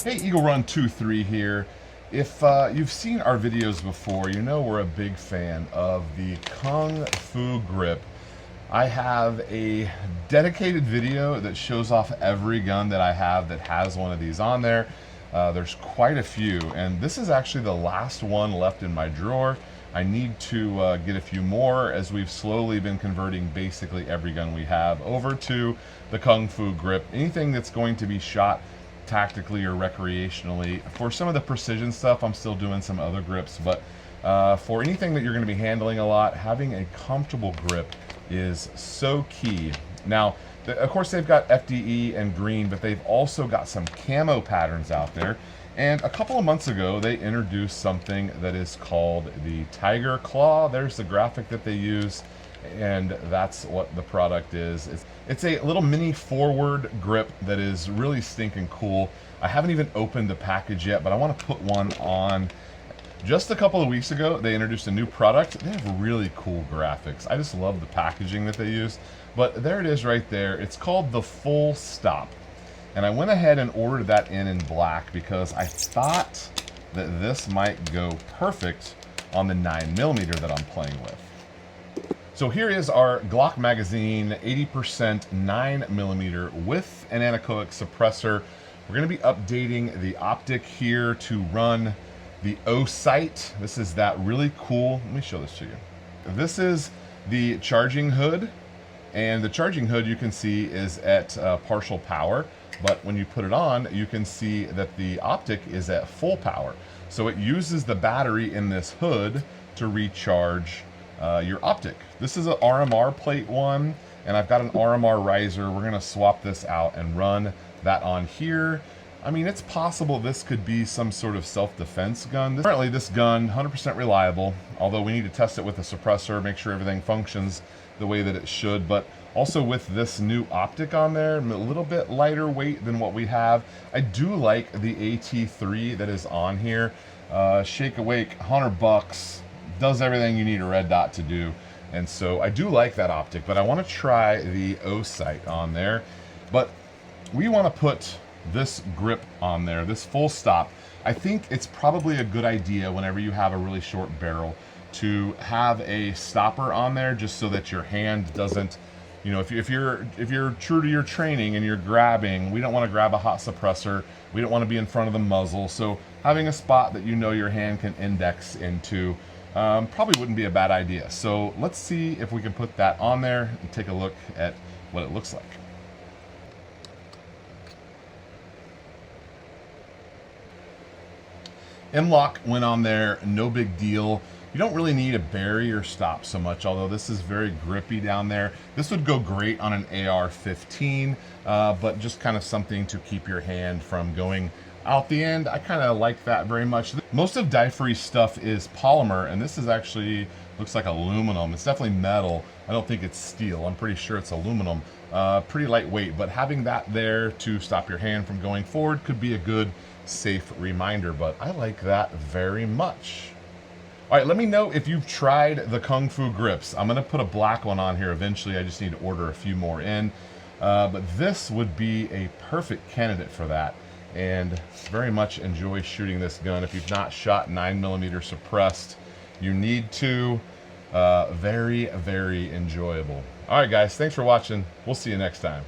Hey, Eagle Run 23 here. If you've seen our videos before, you know we're a big fan of the Kung Fu grip. I have a dedicated video that shows off every gun that I have that has one of these on there. There's quite a few, and this is actually the last one left in my drawer. I need to get a few more, as we've slowly been converting basically every gun we have over to the Kung Fu grip. Anything that's going to be shot tactically or recreationally. For some of the precision stuff, I'm still doing some other grips, but for anything that you're going to be handling a lot, having a comfortable grip is so key. Now, of course, they've got FDE and green, but they've also got some camo patterns out there. And a couple of months ago, they introduced something that is called the Tiger Claw. There's the graphic that they use, and that's what the product is. It's a little mini forward grip that is really stinking cool. I haven't even opened the package yet, but I want to put one on. Just a couple of weeks ago, they introduced a new product. They have really cool graphics. I just love the packaging that they use. But there it is right there. It's called the Full Stop. And I went ahead and ordered that in black because I thought that this might go perfect on the 9mm that I'm playing with. So here is our Glock magazine, 80% 9mm with an anechoic suppressor. We're going to be updating the optic here to run the O sight. This is that really cool, let me show this to you. This is the charging hood, and the charging hood you can see is at partial power, but when you put it on, you can see that the optic is at full power. So it uses the battery in this hood to recharge your optic. This is an RMR plate one, and I've got an RMR riser. We're gonna swap this out and run that on here. I mean, it's possible this could be some sort of self-defense gun. Currently, this gun, 100% reliable, although we need to test it with a suppressor, make sure everything functions the way that it should. But also with this new optic on there, a little bit lighter weight than what we have. I do like the AT3 that is on here. Shake Awake, $100, does everything you need a red dot to do. And so I do like that optic, but I want to try the O sight on there. But we want to put this grip on there, this Full Stop. I think it's probably a good idea whenever you have a really short barrel to have a stopper on there, just so that your hand doesn't, you know, if you're true to your training and you're grabbing, we don't want to grab a hot suppressor, we don't want to be in front of the muzzle. So having a spot that you know your hand can index into probably wouldn't be a bad idea. So let's see if we can put that on there and take a look at what it looks like. M-lock went on there, no big deal. You don't really need a barrier stop so much, although this is very grippy down there. This would go great on an AR-15, but just kind of something to keep your hand from going out the end. I kind of like that very much. Most of Die-Free's stuff is polymer, and this is actually, looks like aluminum. It's definitely metal. I don't think it's steel. I'm pretty sure it's aluminum. Pretty lightweight, but having that there to stop your hand from going forward could be a good, safe reminder, but I like that very much. All right, let me know if you've tried the Kung Fu grips. I'm gonna put a black one on here eventually. I just need to order a few more in, but this would be a perfect candidate for that, and very much enjoy shooting this gun. If you've not shot 9mm suppressed, you need to. Very, very enjoyable. All right, guys, thanks for watching. We'll see you next time.